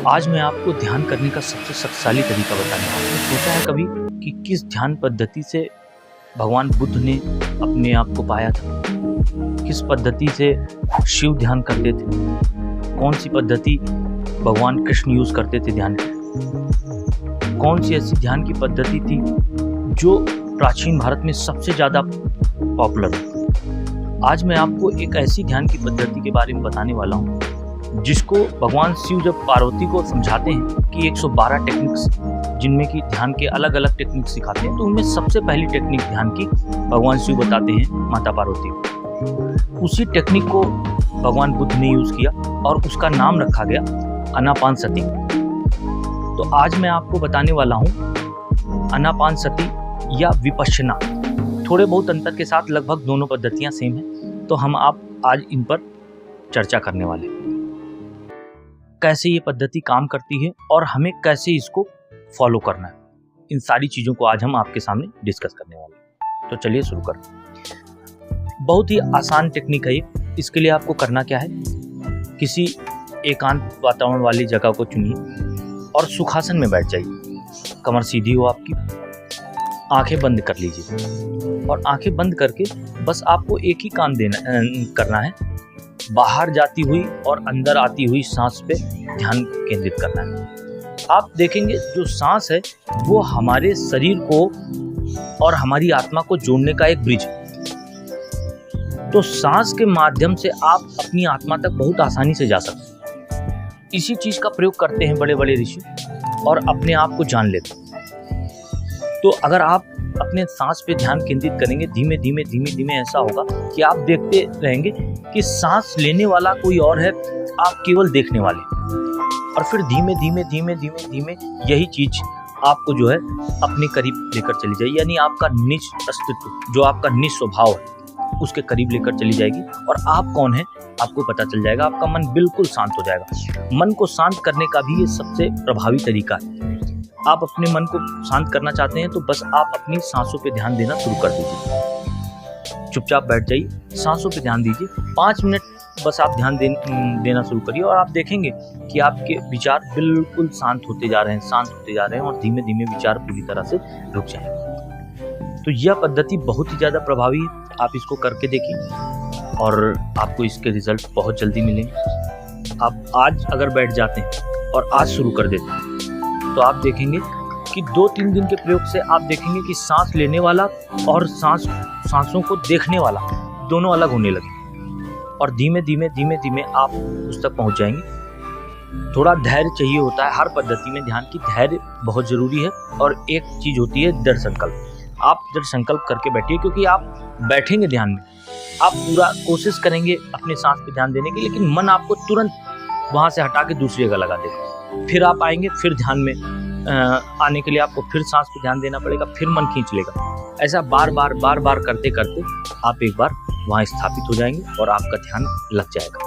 आज मैं आपको ध्यान करने का सबसे शक्तिशाली तरीका बताने वाला हूँ। सोचा है कभी कि किस ध्यान पद्धति से भगवान बुद्ध ने अपने आप को पाया था? किस पद्धति से शिव ध्यान करते थे? कौन सी पद्धति भगवान कृष्ण यूज करते थे ध्यान की? कौन सी ऐसी ध्यान की पद्धति थी जो प्राचीन भारत में सबसे ज़्यादा पॉपुलर है? आज मैं आपको एक ऐसी ध्यान की पद्धति के बारे में बताने वाला हूँ जिसको भगवान शिव जब पार्वती को समझाते हैं कि 112 टेक्निक्स जिनमें कि ध्यान के अलग अलग टेक्निक सिखाते हैं, तो उनमें सबसे पहली टेक्निक ध्यान की भगवान शिव बताते हैं माता पार्वती को। उसी टेक्निक को भगवान बुद्ध ने यूज किया और उसका नाम रखा गया आनापानसति। तो आज मैं आपको बताने वाला हूँ आनापानसति या विपश्यना। थोड़े बहुत अंतर के साथ लगभग दोनों पद्धतियाँ सेम हैं, तो हम आज इन पर चर्चा करने वाले हैं। कैसे ये पद्धति काम करती है और हमें कैसे इसको फॉलो करना है, इन सारी चीज़ों को आज हम आपके सामने डिस्कस करने वाले हैं। तो चलिए शुरू करते। बहुत ही आसान टेक्निक है ये। इसके लिए आपको करना क्या है, किसी एकांत वातावरण वाली जगह को चुनिए और सुखासन में बैठ जाइए। कमर सीधी हो आपकी, आंखें बंद कर लीजिए और आंखें बंद करके बस आपको एक ही काम करना है, बाहर जाती हुई और अंदर आती हुई सांस पे ध्यान केंद्रित करना है। आप देखेंगे जो सांस है वो हमारे शरीर को और हमारी आत्मा को जोड़ने का एक ब्रिज है। तो सांस के माध्यम से आप अपनी आत्मा तक बहुत आसानी से जा सकते हैं। इसी चीज का प्रयोग करते हैं बड़े बड़े ऋषि और अपने आप को जान लेते हैं। तो अगर आप अपने सांस पे ध्यान केंद्रित करेंगे, धीमे धीमे धीमे धीमे ऐसा होगा कि आप देखते रहेंगे कि सांस लेने वाला कोई और है, आप केवल देखने वाले। और फिर धीमे धीमे धीमे धीमे धीमे यही चीज आपको जो है अपने करीब लेकर चली जाएगी, यानी आपका निज अस्तित्व, जो आपका निज स्वभाव है, उसके करीब लेकर चली जाएगी और आप कौन है आपको पता चल जाएगा। आपका मन बिल्कुल शांत हो जाएगा। मन को शांत करने का भी ये सबसे प्रभावी तरीका है। आप अपने मन को शांत करना चाहते हैं तो बस आप अपनी सांसों पे ध्यान देना शुरू कर दीजिए। चुपचाप बैठ जाइए, सांसों पे ध्यान दीजिए। 5 मिनट बस आप ध्यान देना शुरू करिए और आप देखेंगे कि आपके विचार बिल्कुल शांत होते जा रहे हैं और धीमे धीमे विचार पूरी तरह से रुक जाएंगे। तो यह पद्धति बहुत ही ज़्यादा प्रभावी है। आप इसको करके देखिए और आपको इसके रिजल्ट बहुत जल्दी मिलेंगे। आप आज अगर बैठ जाते हैं और आज शुरू कर देते हैं तो आप देखेंगे कि 2-3 दिन के प्रयोग से आप देखेंगे कि सांस लेने वाला और सांसों को देखने वाला दोनों अलग होने लगे और धीमे धीमे धीमे धीमे आप उस तक पहुंच जाएंगे। थोड़ा धैर्य चाहिए होता है हर पद्धति में। ध्यान की धैर्य बहुत जरूरी है और एक चीज होती है दृढ़ संकल्प। आप दृढ़ संकल्प करके बैठिए, क्योंकि आप बैठेंगे ध्यान में, आप पूरा कोशिश करेंगे अपने सांस पे ध्यान देने की, लेकिन मन आपको तुरंत वहां से हटा के दूसरी जगह लगा देगा। फिर आप आएंगे, फिर ध्यान में आने के लिए आपको फिर सांस पे ध्यान देना पड़ेगा, फिर मन खींच लेगा। ऐसा बार बार करते करते आप एक बार वहाँ स्थापित हो जाएंगे और आपका ध्यान लग जाएगा।